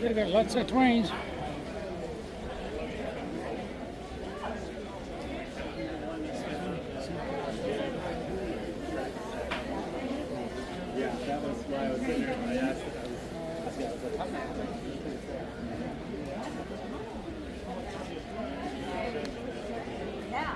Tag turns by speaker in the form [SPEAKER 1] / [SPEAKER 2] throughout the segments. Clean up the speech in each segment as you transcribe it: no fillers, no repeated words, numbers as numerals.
[SPEAKER 1] They got lots of trains.
[SPEAKER 2] Yeah, that was why I was sitting there and I asked if I was like,
[SPEAKER 3] Yeah.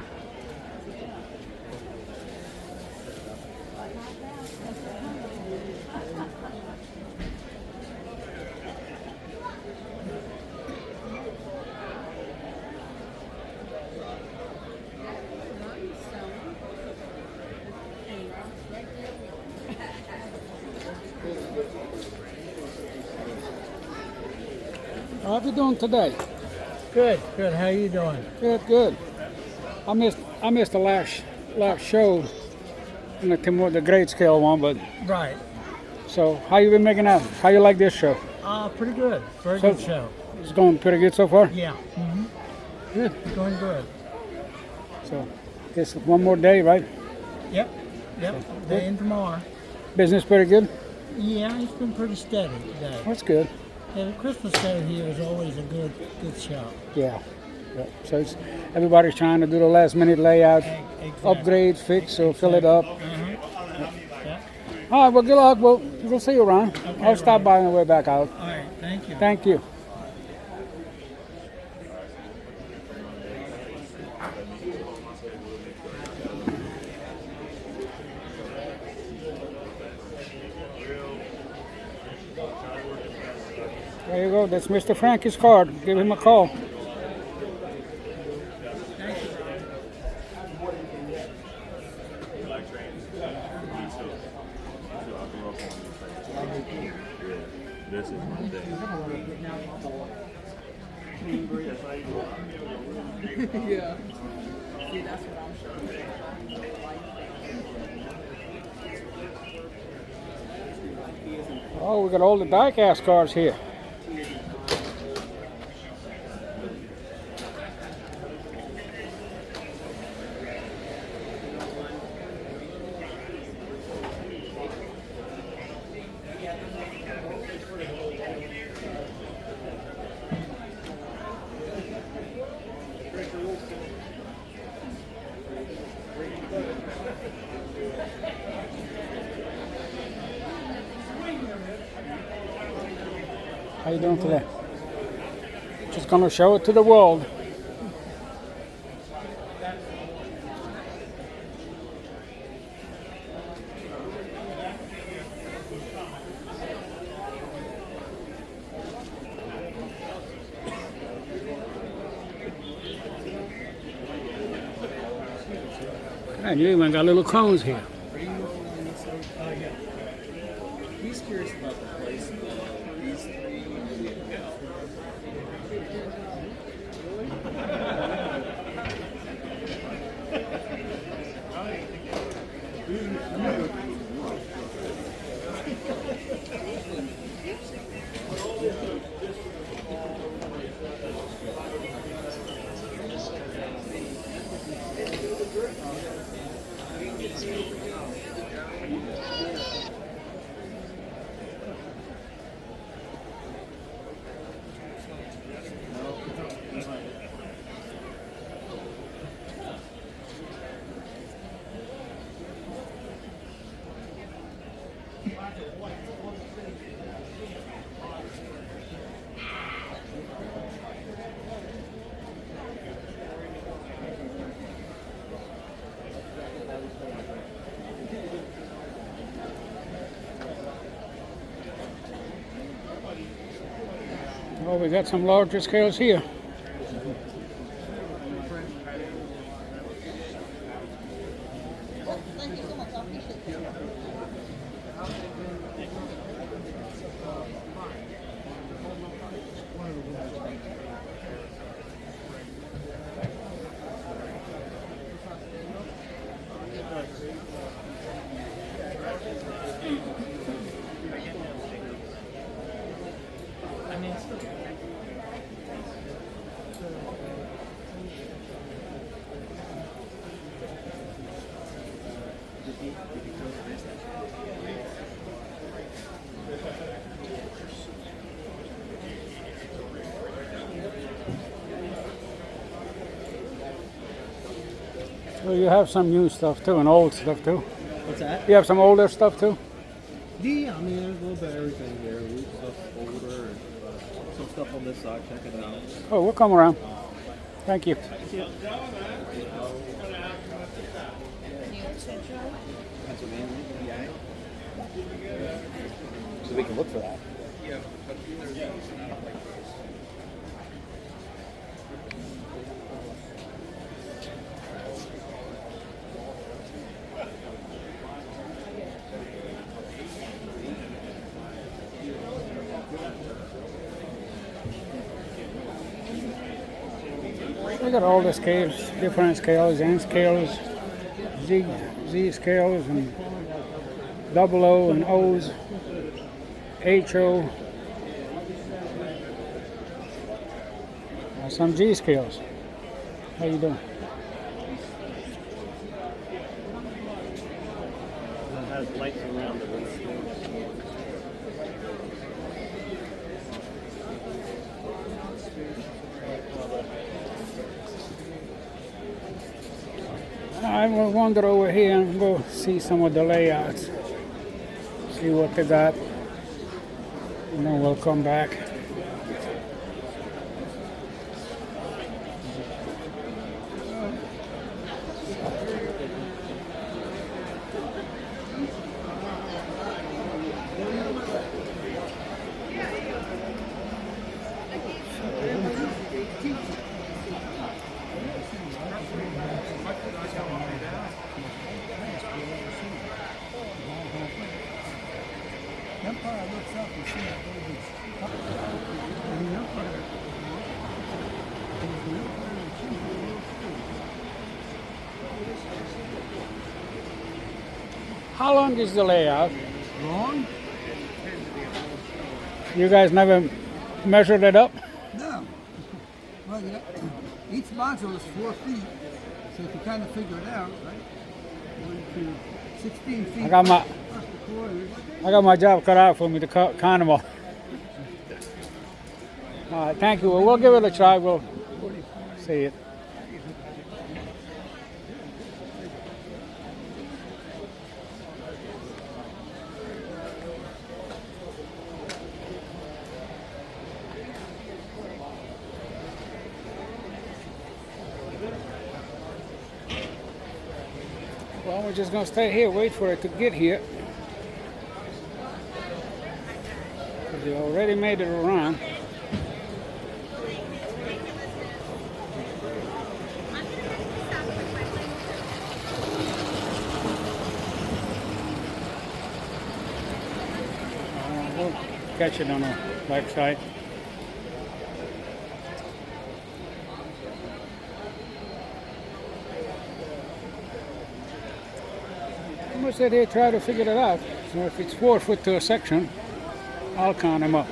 [SPEAKER 1] How you doing today?
[SPEAKER 4] Good, good. How you doing?
[SPEAKER 1] Good, good. I missed the last show in the grade scale one, but
[SPEAKER 4] Right.
[SPEAKER 1] so how you been making out? How you like this show?
[SPEAKER 4] Pretty good. Very
[SPEAKER 1] So-
[SPEAKER 4] good show.
[SPEAKER 1] It's going pretty good so far.
[SPEAKER 4] Yeah.
[SPEAKER 1] Good.
[SPEAKER 4] Going good.
[SPEAKER 1] So guess one more day, right?
[SPEAKER 4] Yep. Day in tomorrow.
[SPEAKER 1] Business pretty good.
[SPEAKER 4] Yeah, it's been pretty steady today.
[SPEAKER 1] That's good.
[SPEAKER 4] Yeah, the Christmas show here is always a good show.
[SPEAKER 1] Yeah. So everybody's trying to do the last minute layout,
[SPEAKER 4] Exactly.
[SPEAKER 1] upgrade, fix, or fill it up.
[SPEAKER 4] Yeah.
[SPEAKER 1] All right. Well, good luck. We'll see you around. I'll stop by on the way back out.
[SPEAKER 4] All right. Thank you.
[SPEAKER 1] Thank you. There you go. That's Mr. Frankie's card. Give him a call.
[SPEAKER 2] this is my day.
[SPEAKER 3] Yeah. See, that's what I'm sure.
[SPEAKER 1] Oh, we got all the die-cast cards here. How you doing today? Just gonna show it to the world. And you even got little cones here.
[SPEAKER 2] He's curious about the place of these three.
[SPEAKER 1] Oh, we got some larger scales here. So you have some new stuff too, and old stuff too.
[SPEAKER 2] What's that?
[SPEAKER 1] You have some older stuff too.
[SPEAKER 2] Yeah, I mean, there's a little bit of everything here. Root stuff, older, and some stuff on this side. Check it out.
[SPEAKER 1] Oh, we'll come around. Thank you.
[SPEAKER 2] Pennsylvania, yeah.
[SPEAKER 5] So we can look for that.
[SPEAKER 1] We got all the scales, different scales, N scales, Z scales, and double O and O's, HO, some G scales. How you doing?
[SPEAKER 2] It has lights around it.
[SPEAKER 1] I will wander over here and go see some of the layouts, see what they got, and then we'll come back. How long is the layout?
[SPEAKER 4] Long?
[SPEAKER 1] You guys never measured it up?
[SPEAKER 4] No. Well, yeah, each module is 4 feet, so if you kind of figure it out, right? 1, 2, 16 feet.
[SPEAKER 1] I got my
[SPEAKER 4] plus the quarters.
[SPEAKER 1] I got my job cut out for me to count them all. All right, thank you. Well, we'll give it a try. We'll see it. Well, we're just gonna stay here, wait for it to get here. Because they already made it around. We'll catch it on the back side. I'm gonna sit here try to figure it out. So if it's 4 foot to a section, I'll count them up.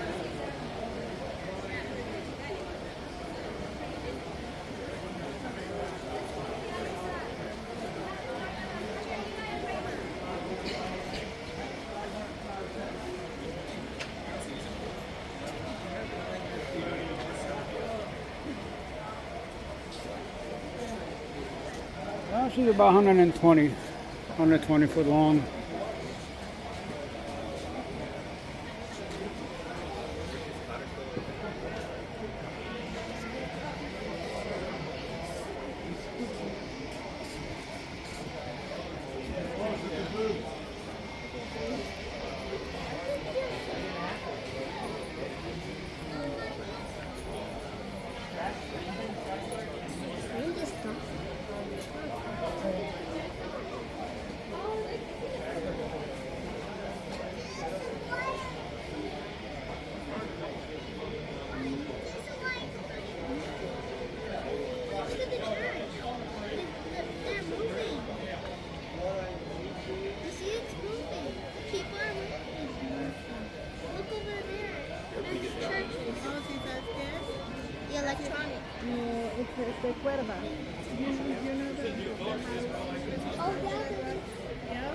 [SPEAKER 1] She's about 120 foot long.
[SPEAKER 5] It's de cuerva. You know the Oh, yeah. Yeah.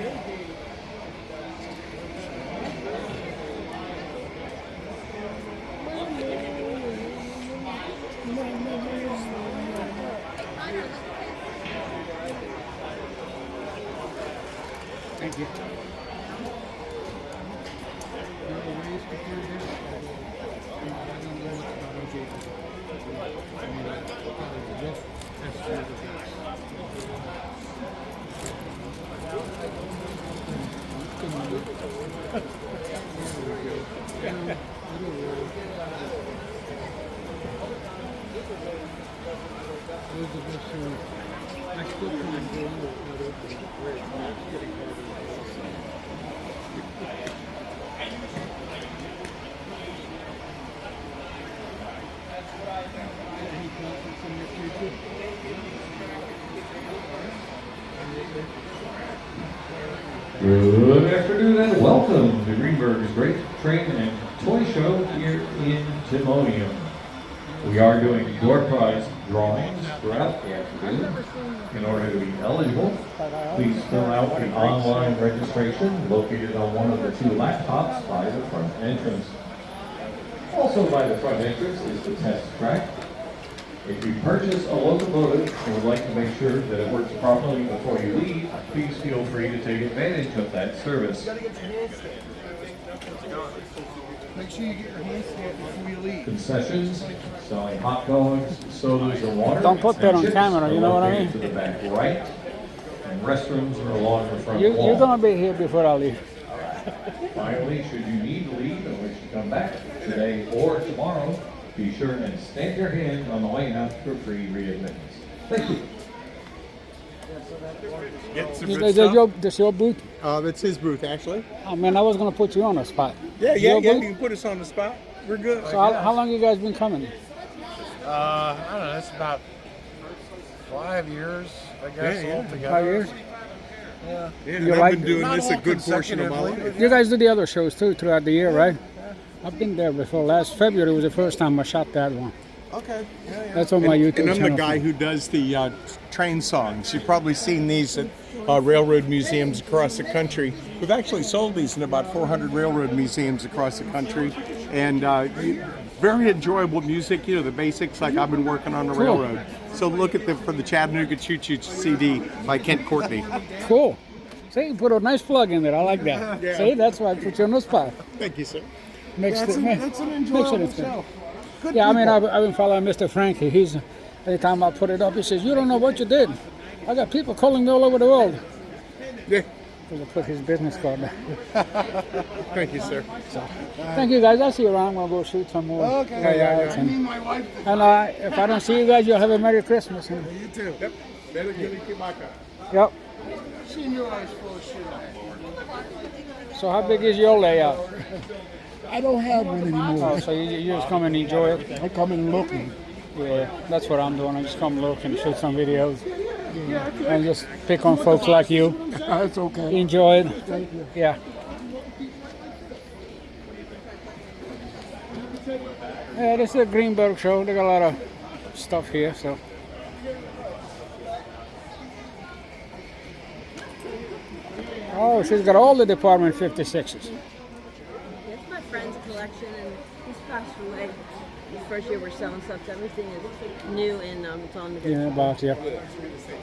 [SPEAKER 5] Yeah.
[SPEAKER 1] Thank you.
[SPEAKER 6] Good afternoon and welcome to Greenberg's Great Train and Toy Show here in Timonium. We are doing door prize drawings throughout the afternoon. In order to be eligible, please fill out the online registration located on one of the two laptops by the front entrance. Also by the front entrance is the test track. If you purchase a locomotive and would like to make sure that it works properly before you leave, please feel free to take advantage of that service.
[SPEAKER 4] Make sure you get your hands stamped before you leave.
[SPEAKER 6] Concessions, selling hot dogs, sodas, or water.
[SPEAKER 1] Don't put that
[SPEAKER 6] and
[SPEAKER 1] on
[SPEAKER 6] chips
[SPEAKER 1] camera, you know what I
[SPEAKER 6] are
[SPEAKER 1] mean?
[SPEAKER 6] located to the back right, and restrooms are along the front
[SPEAKER 1] You're
[SPEAKER 6] wall.
[SPEAKER 1] gonna be here before I leave.
[SPEAKER 6] Finally, should you need to leave and wish to come back today or tomorrow, be sure and stamp your hand on the way out for free readmittance. Thank you.
[SPEAKER 7] Get some
[SPEAKER 1] Is
[SPEAKER 7] good stuff.
[SPEAKER 1] this your booth?
[SPEAKER 7] It's his booth, actually.
[SPEAKER 1] I mean, I was gonna put you on the spot.
[SPEAKER 7] Yeah,
[SPEAKER 1] Is
[SPEAKER 7] yeah,
[SPEAKER 1] your
[SPEAKER 7] yeah.
[SPEAKER 1] booth?
[SPEAKER 7] You can put us on the spot. We're good.
[SPEAKER 1] So how long you guys been coming?
[SPEAKER 8] I don't know, it's about 5 years, I guess,
[SPEAKER 7] Yeah, yeah.
[SPEAKER 8] altogether.
[SPEAKER 1] 5 years?
[SPEAKER 8] Yeah.
[SPEAKER 7] Yeah,
[SPEAKER 1] You
[SPEAKER 7] and
[SPEAKER 1] like
[SPEAKER 7] I've been doing
[SPEAKER 8] Not
[SPEAKER 7] this
[SPEAKER 8] all
[SPEAKER 7] a good portion of my
[SPEAKER 8] consecutively,
[SPEAKER 7] life.
[SPEAKER 1] You guys do the other shows too throughout the year, right? I've been there before. Last February was the first time I shot that one.
[SPEAKER 7] Okay. Yeah, yeah.
[SPEAKER 1] That's on my YouTube
[SPEAKER 7] And I'm
[SPEAKER 1] channel.
[SPEAKER 7] the guy who does the train songs. You've probably seen these at railroad museums across the country. We've actually sold these in about 400 railroad museums across the country. And very enjoyable music, you know, the basics like I've been working on the
[SPEAKER 1] Cool.
[SPEAKER 7] railroad. So look at for the Chattanooga Choo Choo CD by Kent Courtney.
[SPEAKER 1] Cool. See, you put a nice plug in there. I like that.
[SPEAKER 7] Yeah.
[SPEAKER 1] See, that's why I put you on the spot.
[SPEAKER 7] Thank you, sir.
[SPEAKER 1] Makes
[SPEAKER 7] That's
[SPEAKER 1] it-
[SPEAKER 7] an
[SPEAKER 1] makes it
[SPEAKER 7] enjoyable
[SPEAKER 1] interesting.
[SPEAKER 7] show. Good
[SPEAKER 1] Yeah, I mean,
[SPEAKER 7] people.
[SPEAKER 1] I've been following Mr. Frankie. He's, every time I put it up, he says, "You don't know what you did. I got people calling me all over the world."
[SPEAKER 7] Yeah.
[SPEAKER 1] Because I put his business card there.
[SPEAKER 7] Thank you, sir.
[SPEAKER 1] Thank you, guys. I'll see you around. We'll go shoot some more.
[SPEAKER 7] Okay.
[SPEAKER 1] guys.
[SPEAKER 7] I mean, my wife.
[SPEAKER 1] And if I don't see you guys, you'll have a Merry Christmas. And,
[SPEAKER 7] You too. Yep. Better get my car.
[SPEAKER 1] yep.
[SPEAKER 4] She knew I was full of shit.
[SPEAKER 1] So how big is your layout?
[SPEAKER 4] I don't have one anymore.
[SPEAKER 1] Oh, so you just come and enjoy it?
[SPEAKER 4] I come in looking.
[SPEAKER 1] Yeah, that's what I'm doing. I just come look and shoot some videos. And just pick on folks like you.
[SPEAKER 4] That's okay.
[SPEAKER 1] Enjoy it.
[SPEAKER 4] Thank you.
[SPEAKER 1] Yeah. Yeah, this is a Greenberg show. They got a lot of stuff here, so. Oh, she's got all the Department 56s.
[SPEAKER 5] It's my friend's collection, and he's passed away. The first year we're selling stuff, so everything is new and it's on the good.
[SPEAKER 1] Yeah, about, yeah.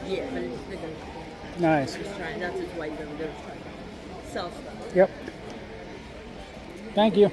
[SPEAKER 5] Yeah, but it's bigger.
[SPEAKER 1] Nice.
[SPEAKER 5] Just trying. That's his wife over there trying to sell stuff.
[SPEAKER 1] Yep. Thank you.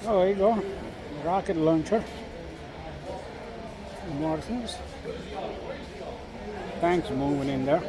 [SPEAKER 1] Oh, there you go. Rocket launcher. Morrison's. Tanks moving in there.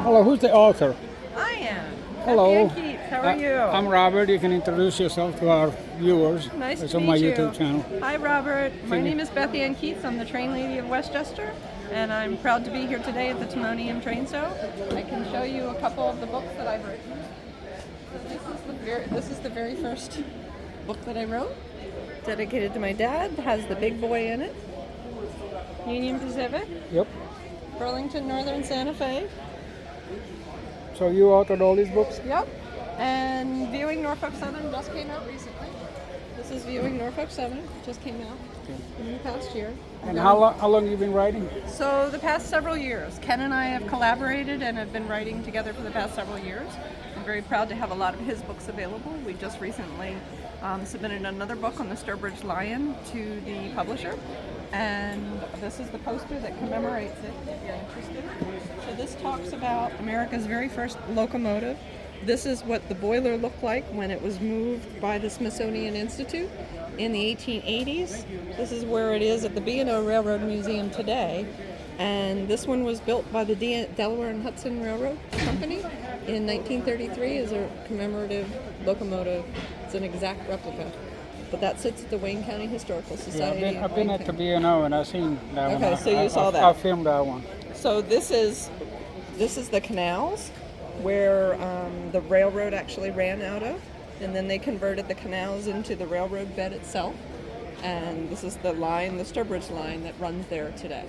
[SPEAKER 1] Hello, who's the author?
[SPEAKER 3] I am.
[SPEAKER 1] Hello.
[SPEAKER 3] Beth Keates. How are you?
[SPEAKER 1] I'm Robert. You can introduce yourself to our viewers.
[SPEAKER 3] Nice
[SPEAKER 1] It's
[SPEAKER 3] to
[SPEAKER 1] on my
[SPEAKER 3] meet you.
[SPEAKER 1] YouTube channel.
[SPEAKER 3] Hi, Robert. My
[SPEAKER 1] Can you-
[SPEAKER 3] name is Beth Keates. I'm the train lady of Westchester, and I'm proud to be here today at the Timonium Train Show. I can show you a couple of the books that I've written. This is the very first book that I wrote, dedicated to my dad. It has the big boy in it. Union Pacific,
[SPEAKER 1] Yep.
[SPEAKER 3] Burlington Northern Santa Fe.
[SPEAKER 1] So you authored all these books?
[SPEAKER 3] Yep. And Viewing Norfolk Southern just came out recently. This is Viewing Norfolk Southern. It just came out in the past year.
[SPEAKER 1] And how long have you been writing?
[SPEAKER 3] So the past several years. Ken and I have collaborated and have been writing together for the past several years. I'm very proud to have a lot of his books available. We just recently submitted another book on the Sturbridge Lion to the publisher. And this is the poster that commemorates it, if you're interested. So this talks about America's very first locomotive. This is what the boiler looked like when it was moved by the Smithsonian Institute in the 1880s. This is where it is at the B&O Railroad Museum today. And this one was built by the Delaware and Hudson Railroad Company in 1933 as a commemorative locomotive. It's an exact replica. But that sits at the Wayne County Historical Society.
[SPEAKER 1] I've been at the B&O and I've seen that one.
[SPEAKER 3] Okay, so you saw that.
[SPEAKER 1] I filmed that one.
[SPEAKER 3] So this is the canals, where the railroad actually ran out of, and then they converted the canals into the railroad bed itself. And this is the line, the Sturbridge line, that runs there today.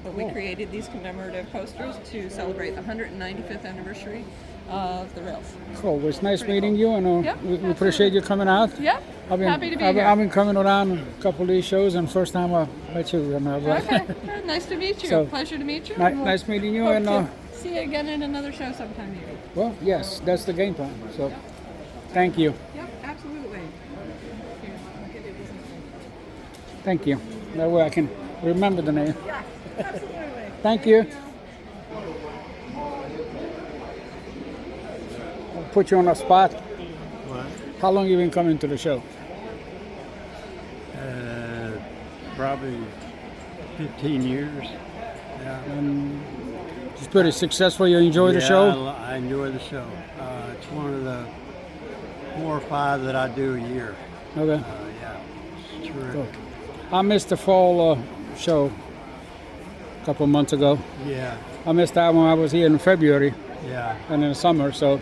[SPEAKER 3] But we created these commemorative posters to celebrate the 195th anniversary of the rails.
[SPEAKER 1] Cool. Well, it's nice meeting you, and
[SPEAKER 3] Yep,
[SPEAKER 1] we appreciate you coming out.
[SPEAKER 3] Yep. Happy to be
[SPEAKER 1] I've
[SPEAKER 3] here.
[SPEAKER 1] been coming around a couple of these shows, and first time I met you.
[SPEAKER 3] Okay. Nice to meet you.
[SPEAKER 1] So,
[SPEAKER 3] Pleasure to meet you.
[SPEAKER 1] Nice meeting you,
[SPEAKER 3] Hope
[SPEAKER 1] and
[SPEAKER 3] to see you again in another show sometime maybe.
[SPEAKER 1] well, yes, that's the game plan. So, thank you.
[SPEAKER 3] Yep, absolutely.
[SPEAKER 1] Thank you. That way I can remember the name.
[SPEAKER 3] Yeah, absolutely.
[SPEAKER 1] Thank you. I'll put you on the spot.
[SPEAKER 9] What?
[SPEAKER 1] How long you been coming to the show?
[SPEAKER 9] Probably 15 years. Yeah.
[SPEAKER 1] It's pretty successful. You enjoy the show?
[SPEAKER 9] I enjoy the show. It's one of the 4 or 5 that I do a year.
[SPEAKER 1] Okay.
[SPEAKER 9] Yeah, it's terrific.
[SPEAKER 1] Cool. I missed the fall show a couple months ago.
[SPEAKER 9] Yeah,
[SPEAKER 1] I missed that one. I was here in February
[SPEAKER 9] yeah,
[SPEAKER 1] and in the summer, so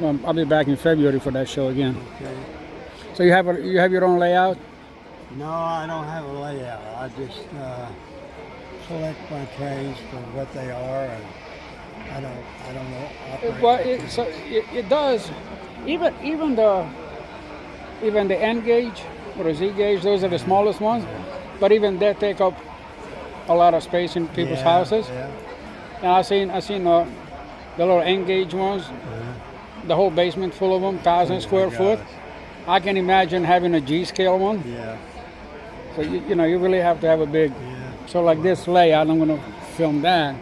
[SPEAKER 9] yeah.
[SPEAKER 1] I'll be back in February for that show again.
[SPEAKER 9] Okay.
[SPEAKER 1] So you have your own layout?
[SPEAKER 9] No, I don't have a layout. I just select my trains for what they are, and I don't know.
[SPEAKER 1] Well, it does. Even the N gauge or the Z gauge, those are the smallest ones. But even they take up a lot of space in people's houses.
[SPEAKER 9] Yeah.
[SPEAKER 1] And I seen the little N gauge ones, the whole basement full of them, 1,000 square foot. I can imagine having a G scale one.
[SPEAKER 9] Yeah.
[SPEAKER 1] So you really have to have a big. So like this layout, I'm gonna film that.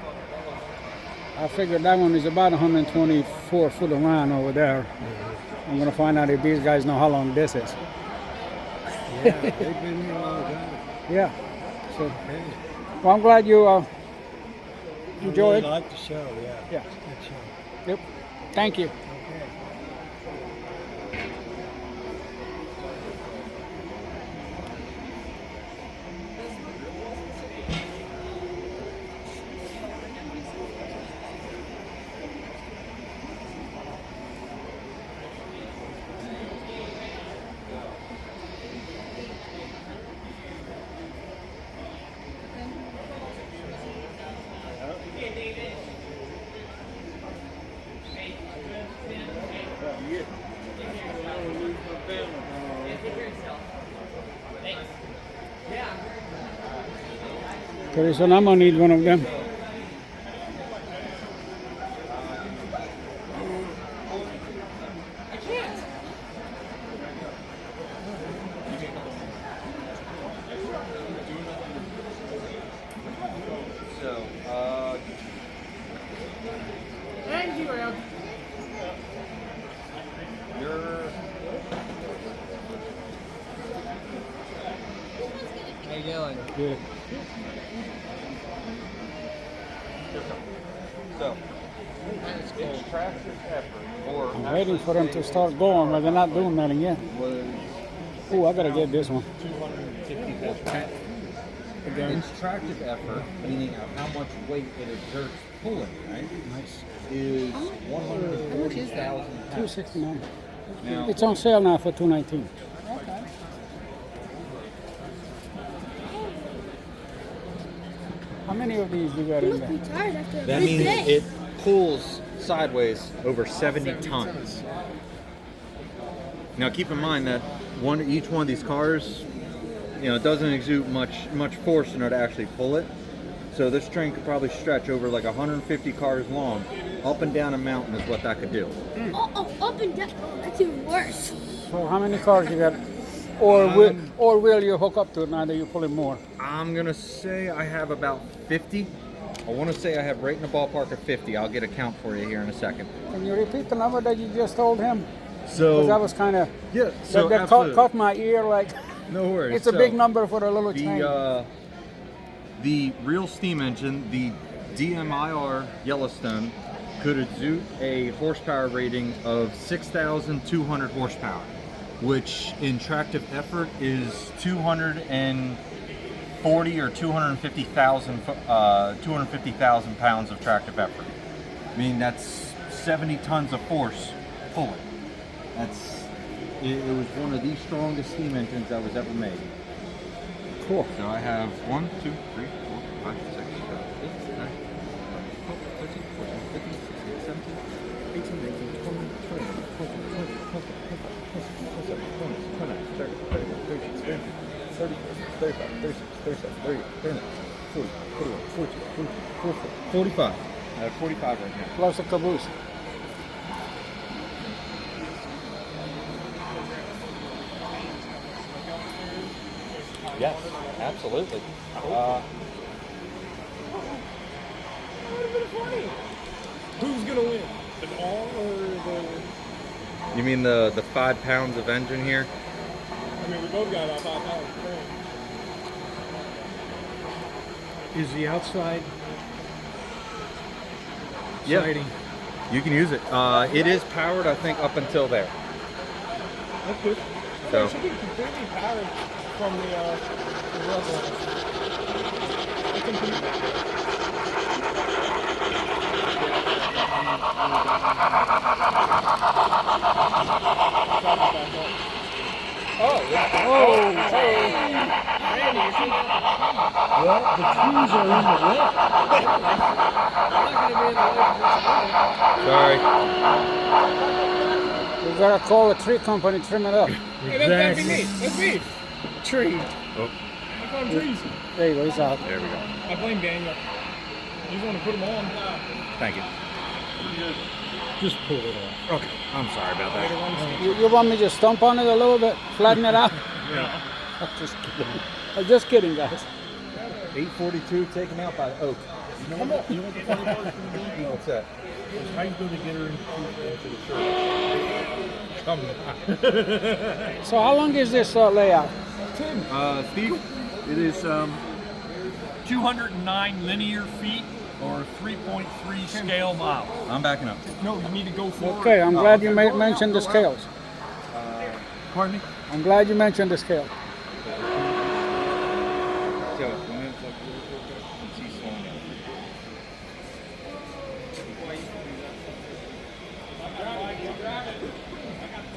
[SPEAKER 1] I figured that one is about 124 foot around over there. I'm gonna find out if these guys know how long this is.
[SPEAKER 9] Yeah, they've been here a long time.
[SPEAKER 1] Yeah. So, well, I'm glad you
[SPEAKER 9] I
[SPEAKER 1] enjoyed.
[SPEAKER 9] really like the show, yeah.
[SPEAKER 1] Yeah.
[SPEAKER 9] It's a good show.
[SPEAKER 1] Yep. Thank you.
[SPEAKER 9] Okay.
[SPEAKER 1] Okay, so I'm gonna need one of them.
[SPEAKER 2] How you doing?
[SPEAKER 1] Good.
[SPEAKER 6] So, extractive effort, or
[SPEAKER 1] I'm waiting for them to start going, but they're not doing nothing yet. Oh, I gotta get this one.
[SPEAKER 10] Extractive effort, meaning of how much weight it exerts pulling, right?
[SPEAKER 1] Nice.
[SPEAKER 10] Is 140,000 pounds.
[SPEAKER 1] 269.
[SPEAKER 10] Now,
[SPEAKER 1] It's on sale now for $219. How many of these you got in there?
[SPEAKER 10] that means it pulls sideways over 70 tons. Now keep in mind that each one of these cars, it doesn't exude much force in order to actually pull it. So this train could probably stretch over like 150 cars long. Up and down a mountain is what that could do.
[SPEAKER 11] Oh, up and down. Oh, that's even worse.
[SPEAKER 1] So how many cars you got? Or will you hook up to it now that you're pulling more?
[SPEAKER 10] I'm gonna say I have about 50. I want to say I have right in the ballpark of 50. I'll get a count for you here in a second.
[SPEAKER 1] Can you repeat the number that you just told him?
[SPEAKER 10] So
[SPEAKER 1] Because that was kind of
[SPEAKER 10] so
[SPEAKER 1] that caught my ear. Like
[SPEAKER 10] no worries.
[SPEAKER 1] it's a big number for a little train.
[SPEAKER 10] The real steam engine, the DMIR Yellowstone, could exude a horsepower rating of 6,200 horsepower, which in tractive effort is 240 or 250,000 pounds of tractive effort. I mean, that's 70 tons of force pulling. It was one of the strongest steam engines that was ever made.
[SPEAKER 1] Cool.
[SPEAKER 10] So I have 1, 2, 3, 4, 5, 6, 7, 8, 9, 12, 13, 14, 15, 16, 17, 18, 19, 20, 21, 22, 23, 24, 25, 26, 27, 30, 35, 36, 37, 38, 39, 40, 41, 42, 43, 45. I have 45 right now.
[SPEAKER 1] Plus a caboose.
[SPEAKER 10] Yes, absolutely.
[SPEAKER 2] Who's gonna win? The all or the?
[SPEAKER 10] You mean the 5 pounds of engine here?
[SPEAKER 2] I mean, we both got about 5 pounds.
[SPEAKER 12] Is the outside
[SPEAKER 10] Yeah.
[SPEAKER 12] siding?
[SPEAKER 10] You can use it. It is powered, I think, up until there.
[SPEAKER 2] That's good.
[SPEAKER 10] So.
[SPEAKER 2] It should be completely powered from the rubber.
[SPEAKER 12] Well, the trees are in the way.
[SPEAKER 10] Sorry.
[SPEAKER 1] We gotta call the tree company, trim it up.
[SPEAKER 2] Hey, that'd be me. That's me. Tree.
[SPEAKER 10] Oh,
[SPEAKER 2] I call him trees.
[SPEAKER 1] There you go, he's out.
[SPEAKER 10] there we go.
[SPEAKER 2] I blame Daniel. You just want to put them on.
[SPEAKER 10] Thank you.
[SPEAKER 12] Just pull it off.
[SPEAKER 10] Okay, I'm sorry about that.
[SPEAKER 1] You want me to stomp on it a little bit? Flatten it out?
[SPEAKER 10] Yeah.
[SPEAKER 1] I'm just kidding. I'm just kidding, guys.
[SPEAKER 10] 842 taken out by oak.
[SPEAKER 2] Come on. You know what the funny part is going to be?
[SPEAKER 10] What's that?
[SPEAKER 2] How you going to get her into the shirt?
[SPEAKER 1] So how long is this layout?
[SPEAKER 10] Steve?
[SPEAKER 13] It is 209 linear feet or 3.3 scale miles.
[SPEAKER 10] I'm backing up.
[SPEAKER 13] No, you need to go forward.
[SPEAKER 1] Okay, I'm glad you mentioned the scales.
[SPEAKER 13] Pardon me?
[SPEAKER 1] I'm glad you mentioned the scale.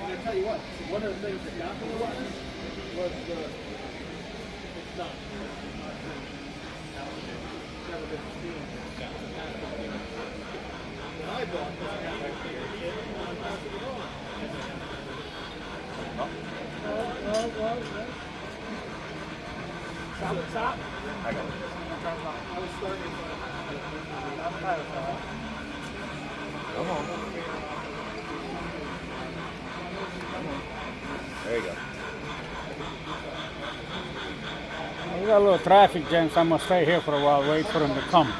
[SPEAKER 2] I tell you what, one of the things that got me was it's not. Never been seen. When I bought this guy right here, I'm passing it on. Stop.
[SPEAKER 10] I got it.
[SPEAKER 2] I was starting.
[SPEAKER 10] Come on. There you go.
[SPEAKER 1] We got a little traffic jam, so I'm gonna stay here for a while, wait for them to come.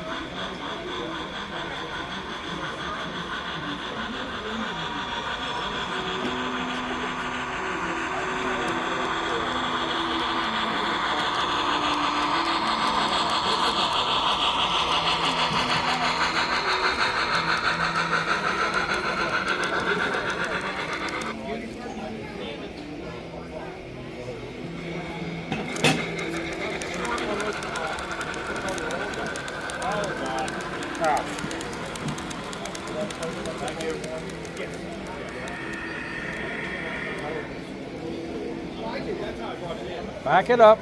[SPEAKER 1] Back it up.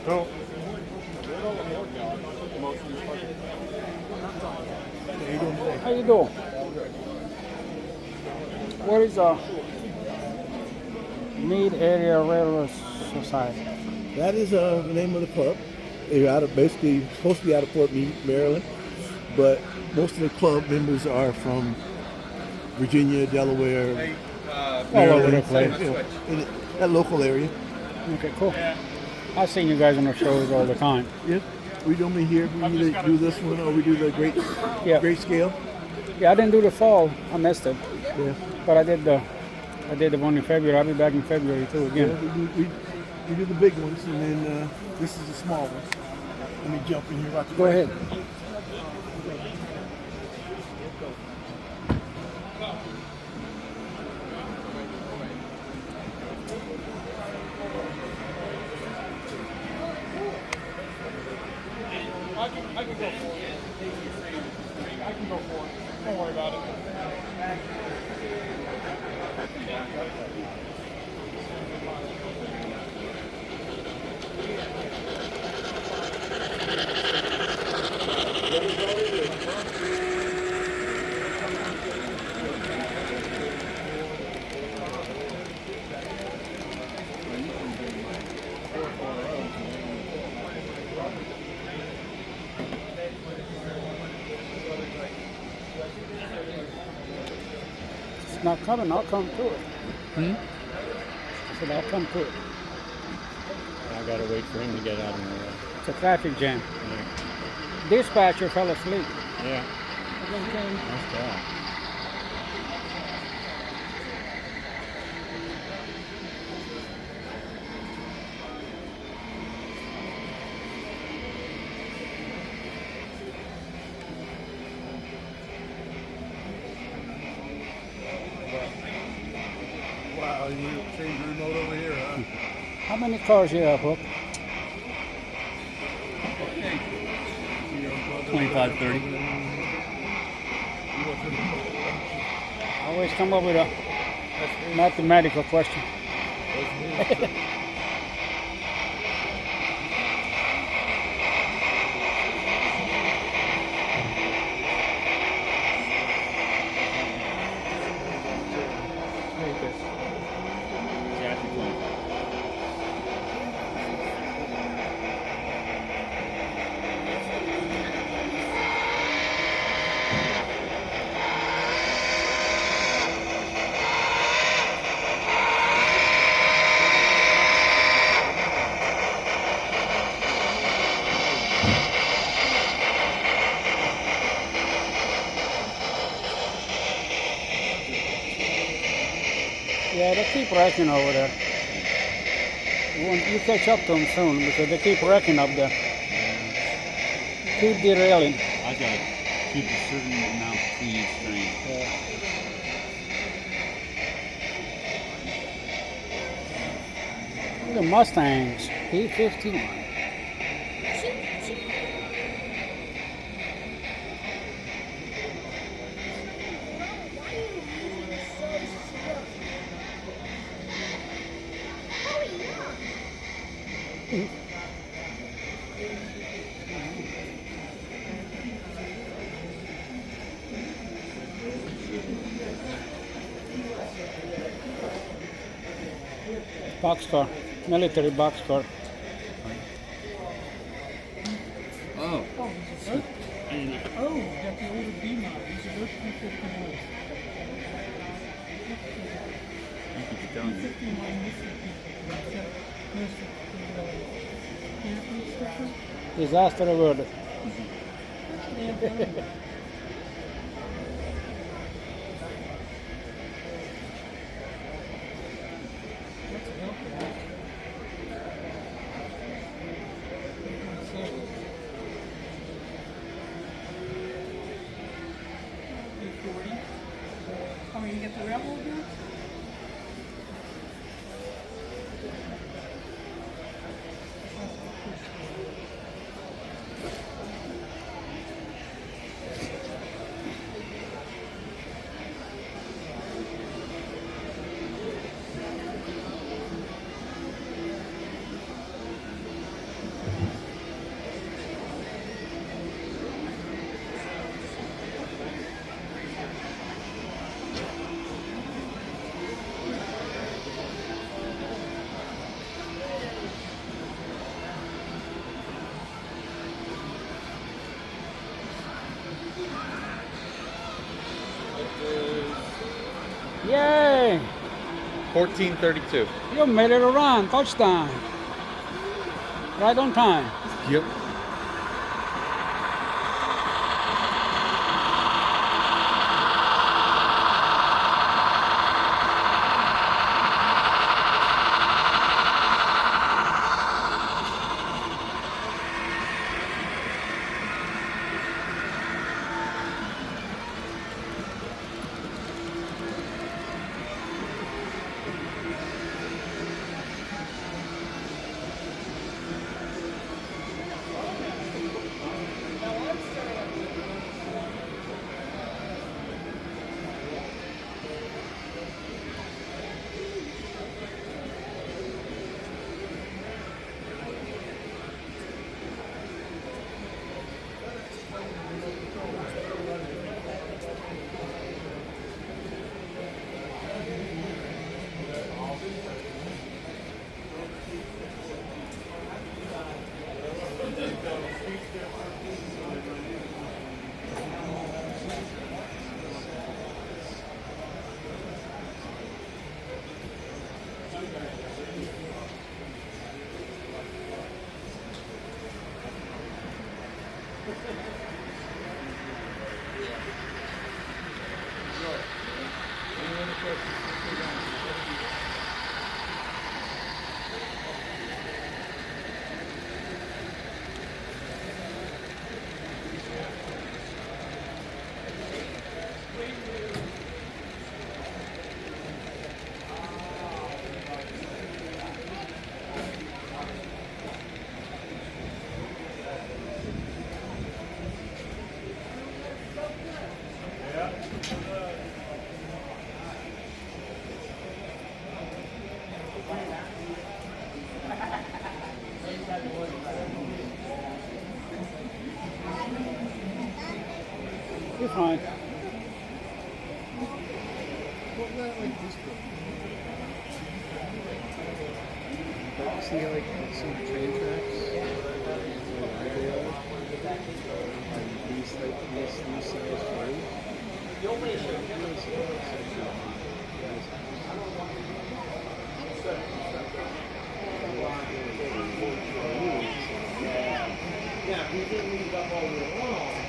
[SPEAKER 2] Cool.
[SPEAKER 1] How you doing? What is Mead Area Railroad Society?
[SPEAKER 14] That is the name of the club. They're out of basically supposed to be out of Fort Meade, Maryland, but most of the club members are from Virginia, Delaware,
[SPEAKER 1] all over the place.
[SPEAKER 14] you know, in that local area.
[SPEAKER 1] Okay, cool. I've seen you guys on the shows all the time.
[SPEAKER 14] Yeah, we normally here. We either do this one or we do the great scale.
[SPEAKER 1] Yeah, I didn't do the fall. I missed it.
[SPEAKER 14] Yeah,
[SPEAKER 1] but I did the one in February. I'll be back in February too again.
[SPEAKER 14] Yeah, we do the big ones, and then this is the small ones. Let me jump in here.
[SPEAKER 1] Go ahead.
[SPEAKER 13] go for it. I can go for it. Don't worry about it.
[SPEAKER 1] It's not coming, I'll come to it.
[SPEAKER 15] Hmm?
[SPEAKER 1] I said, I'll come to it.
[SPEAKER 15] I gotta wait for him to get out of the way.
[SPEAKER 1] It's a traffic jam.
[SPEAKER 15] Yeah.
[SPEAKER 1] Dispatcher fell asleep.
[SPEAKER 15] Yeah. Nice job.
[SPEAKER 14] Wow, you change the remote over here, huh?
[SPEAKER 1] How many cars you have, Hook?
[SPEAKER 15] 25, 30.
[SPEAKER 1] I always come up with a mathematical question. Yeah, they keep wrecking over there. You catch up to them soon because they keep wrecking up there. Keep derailing.
[SPEAKER 15] I gotta keep a certain amount of clean strain.
[SPEAKER 1] The Mustangs, P15. Boxcar, military boxcar.
[SPEAKER 15] Oh.
[SPEAKER 12] Oh, you got the older B-Mod. These are those P-51s.
[SPEAKER 15] Keep telling me.
[SPEAKER 1] Disaster averted.
[SPEAKER 3] Oh, you get the railroad here? Yay!
[SPEAKER 10] 14:32.
[SPEAKER 1] You made it around, touchdown. Right on time.
[SPEAKER 10] Yep.
[SPEAKER 1] You're fine.
[SPEAKER 2] See like some train tracks? These size
[SPEAKER 16] Yeah, we didn't leave up all the long.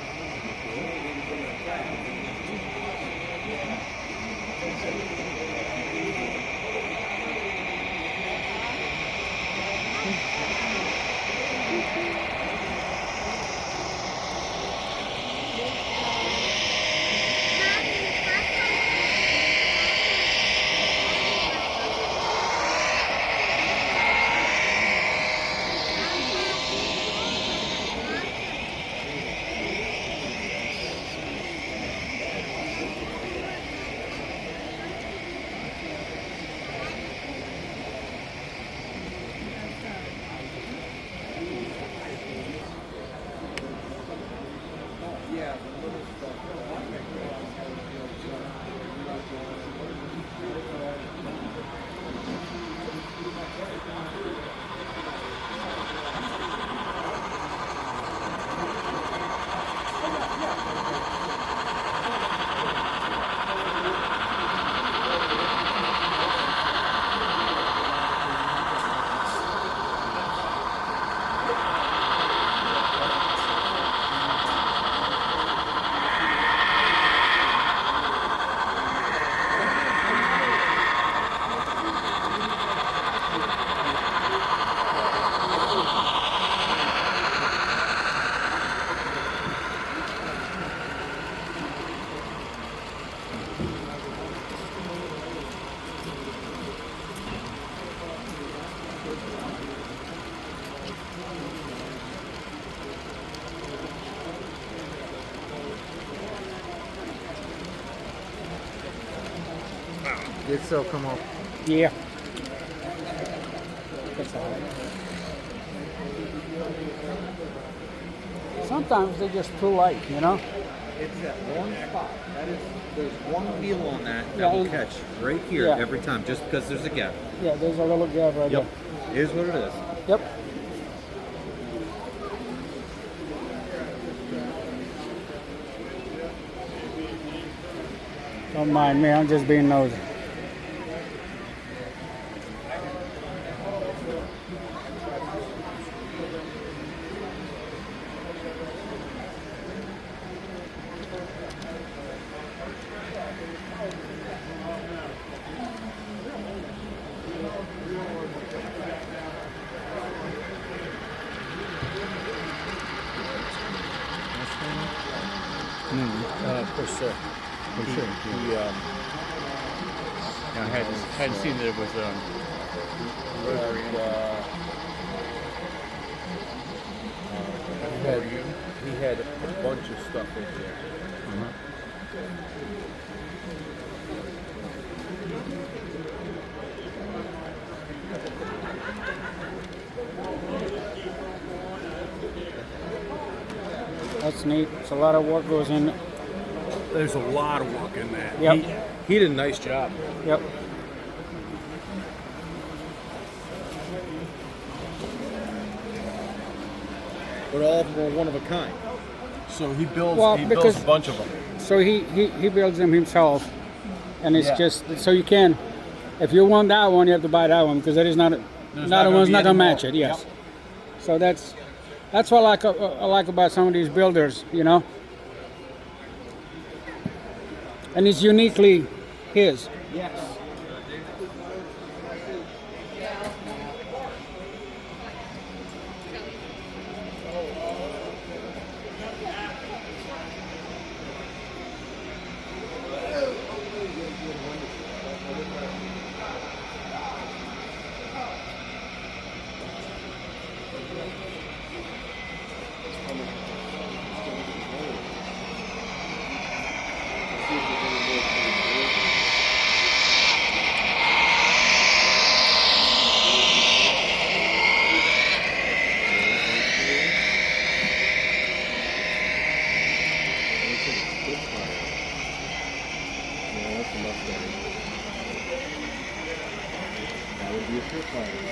[SPEAKER 10] Did so come up?
[SPEAKER 1] Yeah. That's all right. Sometimes they're just too light, you know?
[SPEAKER 10] It's that one spot. There's one wheel on that
[SPEAKER 1] Yeah,
[SPEAKER 10] will
[SPEAKER 1] and-
[SPEAKER 10] catch right here
[SPEAKER 1] yeah.
[SPEAKER 10] every time, just because there's a gap.
[SPEAKER 1] Yeah, there's a little gap right
[SPEAKER 10] Yep. It is what it is.
[SPEAKER 1] there. Yep. Don't mind me, I'm just being nosy.
[SPEAKER 15] For sure. For sure. I hadn't seen that it was rotary.
[SPEAKER 2] He had a bunch of stuff in there.
[SPEAKER 1] That's neat. It's a lot of work goes in it.
[SPEAKER 13] There's a lot of work in that.
[SPEAKER 1] Yep.
[SPEAKER 13] He did a nice job.
[SPEAKER 1] Yep.
[SPEAKER 10] But all of them were one of a kind.
[SPEAKER 2] So he builds
[SPEAKER 1] Well,
[SPEAKER 2] a
[SPEAKER 1] because-
[SPEAKER 2] bunch of them.
[SPEAKER 1] So he builds them himself, and it's
[SPEAKER 2] Yeah.
[SPEAKER 1] just so you can. If you want that one, you have to buy that one because that is not.
[SPEAKER 2] There's
[SPEAKER 1] Another
[SPEAKER 2] not
[SPEAKER 1] one's
[SPEAKER 2] gonna
[SPEAKER 1] not
[SPEAKER 2] be
[SPEAKER 1] gonna
[SPEAKER 2] any
[SPEAKER 1] match
[SPEAKER 2] more.
[SPEAKER 1] it. Yes.
[SPEAKER 2] Yep.
[SPEAKER 1] So that's what I like about some of these builders, you know. And it's uniquely his. Yes.
[SPEAKER 2] That would be a Street Fighter.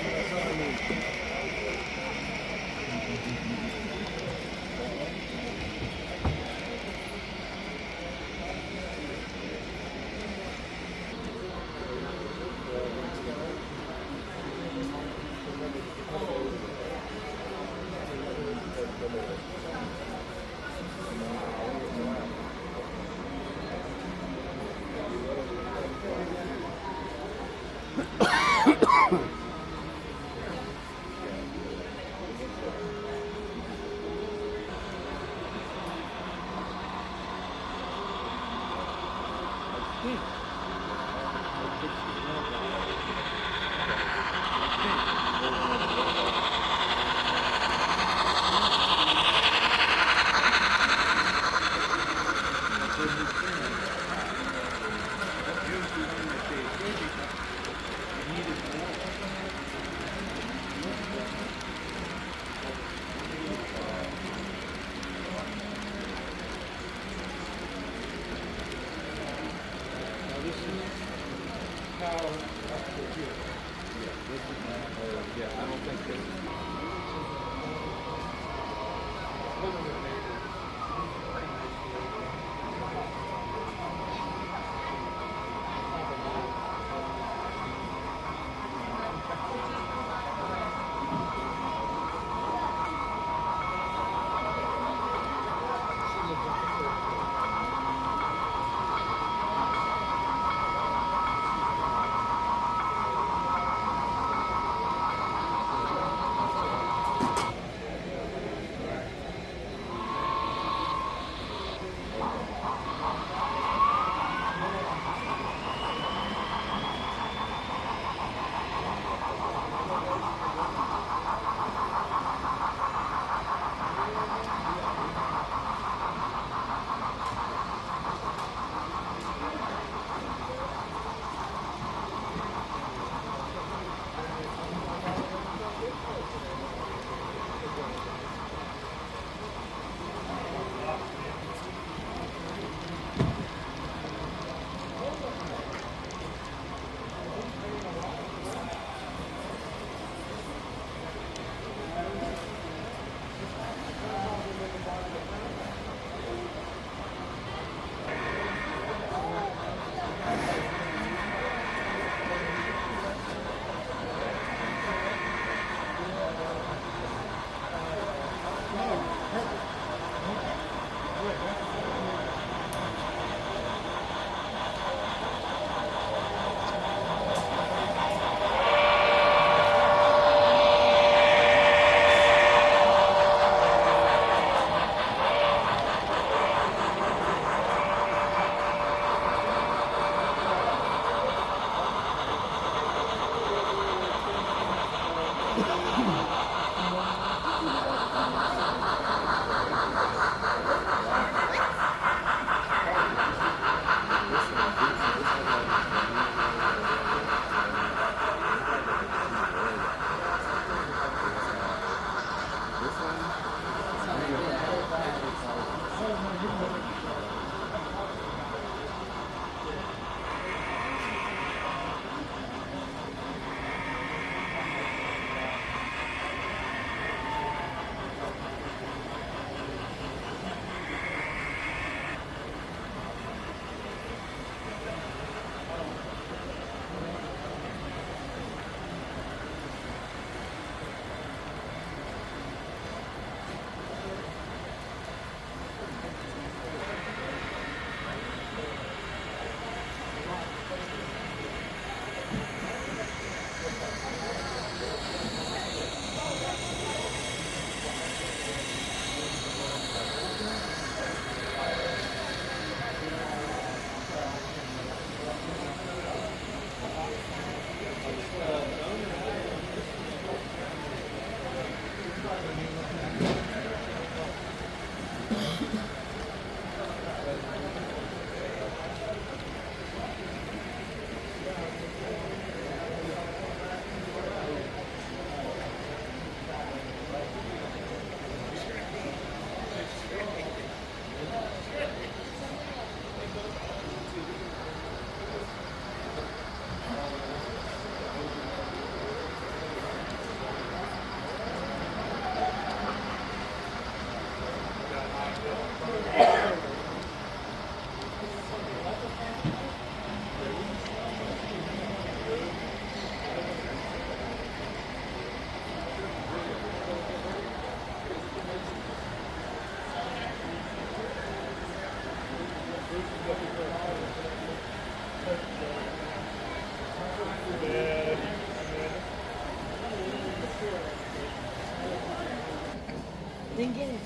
[SPEAKER 5] Then get it.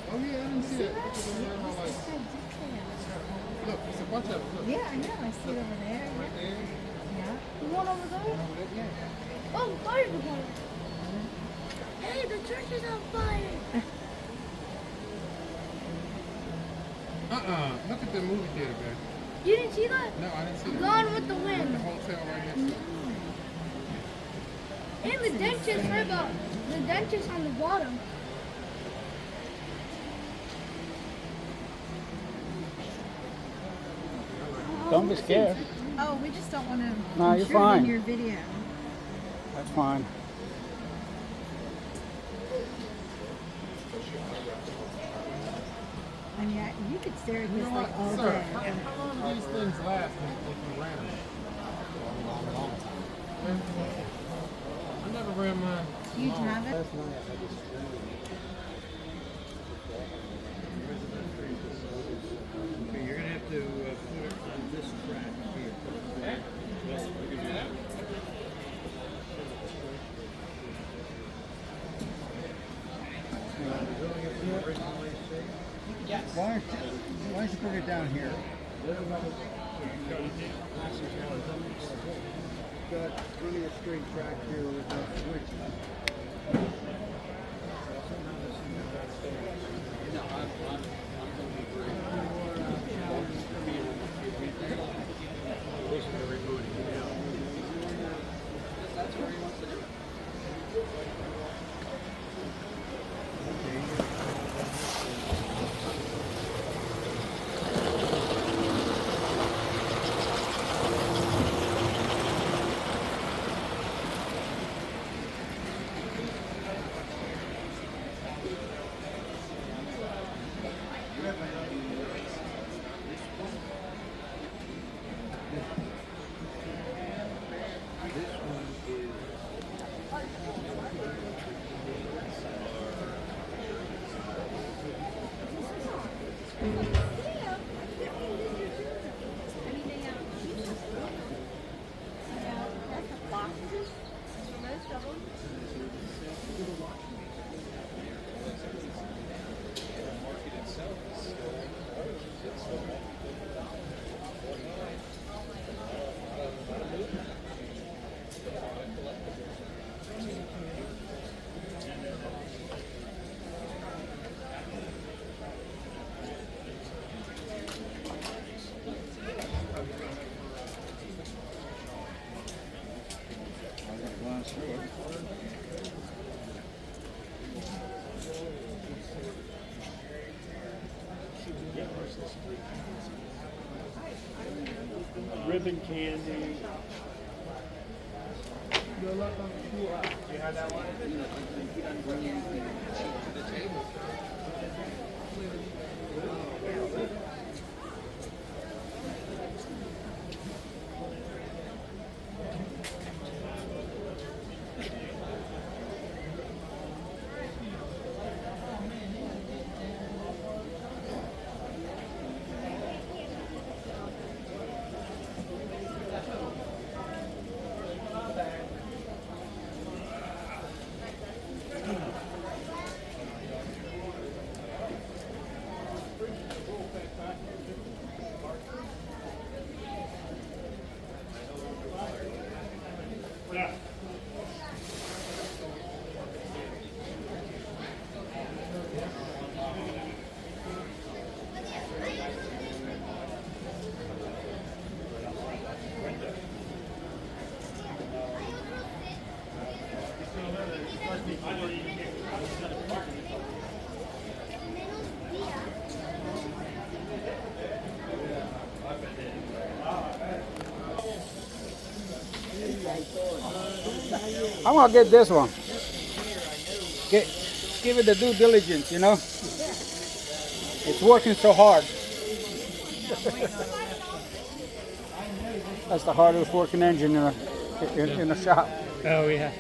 [SPEAKER 12] Oh yeah, I didn't see it. Look, it's a bunch of them. Look.
[SPEAKER 17] Yeah, I know. I see it over there.
[SPEAKER 12] Right there.
[SPEAKER 17] Yeah.
[SPEAKER 11] The one over there? Oh, fire department. Hey, the church is on fire.
[SPEAKER 12] Look at the movie theater, man.
[SPEAKER 11] You didn't see that?
[SPEAKER 12] No, I didn't see that.
[SPEAKER 11] Gone with the Wind.
[SPEAKER 12] The hotel right next to it.
[SPEAKER 11] And the dentist, right about the dentist on the bottom.
[SPEAKER 1] Don't be scared.
[SPEAKER 17] Oh, we just don't want to
[SPEAKER 1] No, you're
[SPEAKER 17] intrude
[SPEAKER 1] fine.
[SPEAKER 17] in your video.
[SPEAKER 1] That's fine.
[SPEAKER 17] I mean, you could stare at
[SPEAKER 12] You
[SPEAKER 17] this
[SPEAKER 12] know
[SPEAKER 17] like all
[SPEAKER 12] what, sir?
[SPEAKER 17] day.
[SPEAKER 12] How long do these things last if you ran them? A long time. I never ran mine.
[SPEAKER 17] Do you
[SPEAKER 12] long.
[SPEAKER 17] have it?
[SPEAKER 9] Okay, you're gonna have to put it on this track here. Why don't you put it down here? Got really a straight track here with no switch. Ribbon candy.
[SPEAKER 12] You had that one?
[SPEAKER 1] I'm gonna get this one. Give it the due diligence, you know. It's working so hard. That's the hardest working engine in a shop.
[SPEAKER 15] Oh yeah.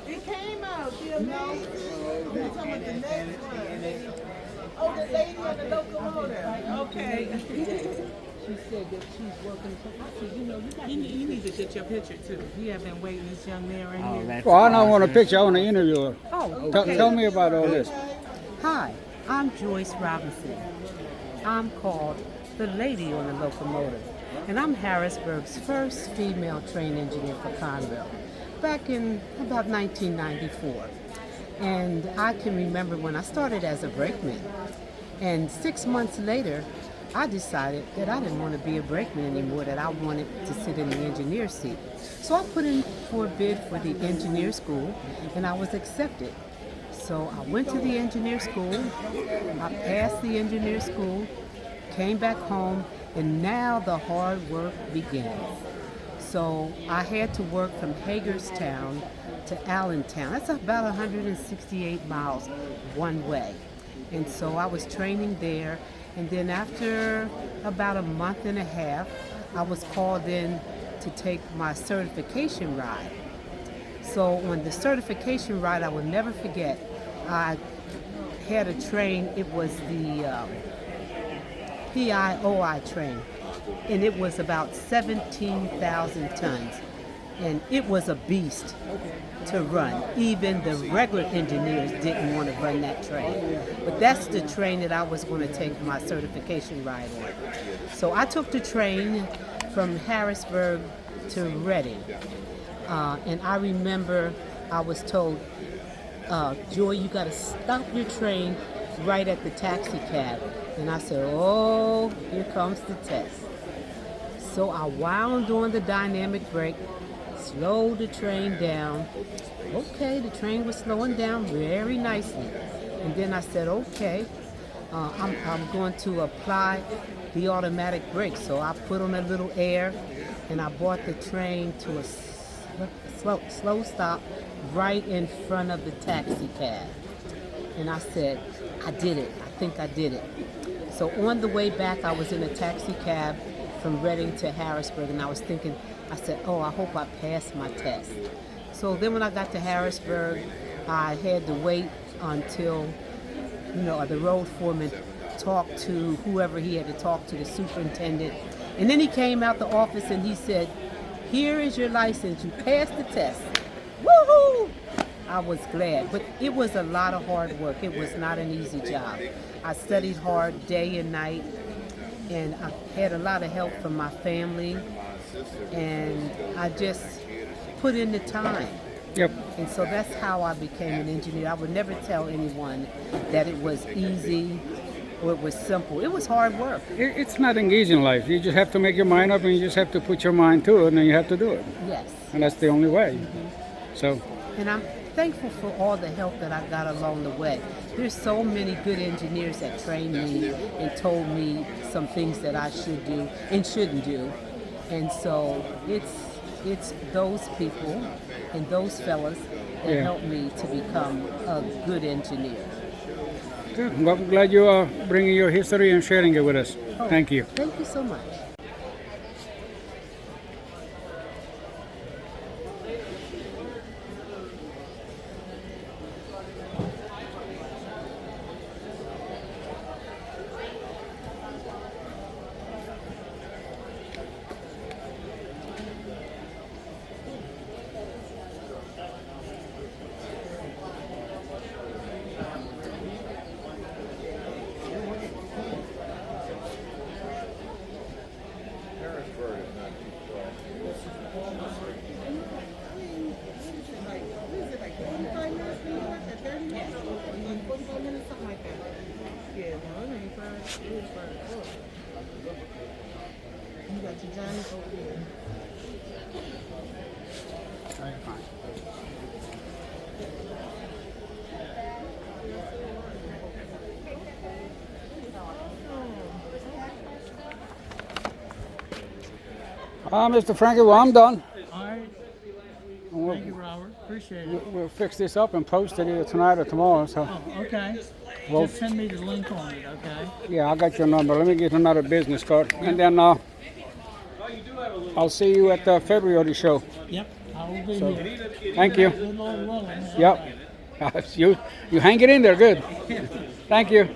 [SPEAKER 18] It came out the amazing. We're talking about the next one. Oh, the lady on the locomotive. Okay. She said that she's working. I said, you know, you need to get your picture too. You have been waiting, this young man right here.
[SPEAKER 1] Well, I don't want a picture. I want to interview her.
[SPEAKER 18] Oh,
[SPEAKER 1] Tell me about all this.
[SPEAKER 19] Hi, I'm Joyce Robinson. I'm called the lady on the locomotive, and I'm Harrisburg's first female train engineer for Conrail back in about 1994. And I can remember when I started as a brakeman, and 6 months later, I decided that I didn't want to be a brakeman anymore, that I wanted to sit in the engineer seat. So I put in for a bid for the engineer school, and I was accepted. So I went to the engineer school, I passed the engineer school, came back home, and now the hard work begins. So I had to work from Hagerstown to Allentown. That's about 168 miles one way. And so I was training there, and then after about a month and a half, I was called in to take my certification ride. So on the certification ride, I will never forget, I had a train, it was the PIOI train, and it was about 17,000 tons. And it was a beast to run. Even the regular engineers didn't want to run that train. But that's the train that I was going to take my certification ride on. So I took the train from Harrisburg to Reading. And I remember I was told, Joy, you got to stop your train right at the taxi cab. And I said, oh, here comes the test. So I wound on the dynamic brake, slowed the train down. Okay, the train was slowing down very nicely. And then I said, okay, I'm going to apply the automatic brake. So I put on a little air, and I brought the train to a slow stop right in front of the taxi cab. And I said, I did it. I think I did it. So on the way back, I was in a taxi cab from Reading to Harrisburg, and I was thinking, I said, oh, I hope I passed my test. So then when I got to Harrisburg, I had to wait until, the road foreman talked to whoever he had to talk to, the superintendent. And then he came out the office and he said, here is your license, you passed the test. Woohoo! I was glad, but it was a lot of hard work. It was not an easy job. I studied hard day and night, and I had a lot of help from my family, and I just put in the time.
[SPEAKER 1] Yep.
[SPEAKER 19] And so that's how I became an engineer. I would never tell anyone that it was easy or it was simple. It was hard work.
[SPEAKER 1] It's nothing easy in life. You just have to make your mind up, and you just have to put your mind to it, and then you have to do it.
[SPEAKER 19] Yes.
[SPEAKER 1] And that's the only way.
[SPEAKER 19] Mm-hmm.
[SPEAKER 1] So.
[SPEAKER 19] And I'm thankful for all the help that I got along the way. There's so many good engineers that trained me and told me some things that I should do and shouldn't do. And so it's those people and those fellas that helped me to become a good engineer.
[SPEAKER 1] Good. Well, I'm glad you are bringing your history and sharing it with us.
[SPEAKER 19] Oh,
[SPEAKER 1] thank you.
[SPEAKER 19] Thank you so much.
[SPEAKER 1] Mr. Frankie, well, I'm done.
[SPEAKER 18] All right. Thank you, Robert. Appreciate it.
[SPEAKER 1] We'll fix this up and post it either tonight or tomorrow. So.
[SPEAKER 18] Oh, okay.
[SPEAKER 1] Well,
[SPEAKER 20] Just send me the link on it, okay?
[SPEAKER 1] yeah, I got your number. Let me get another business card. And then I'll see you at the February show.
[SPEAKER 20] Yep, I will be
[SPEAKER 1] So,
[SPEAKER 20] here.
[SPEAKER 1] thank you.
[SPEAKER 20] Good Lord willing.
[SPEAKER 1] Yep. You hang it in there, good. Thank you.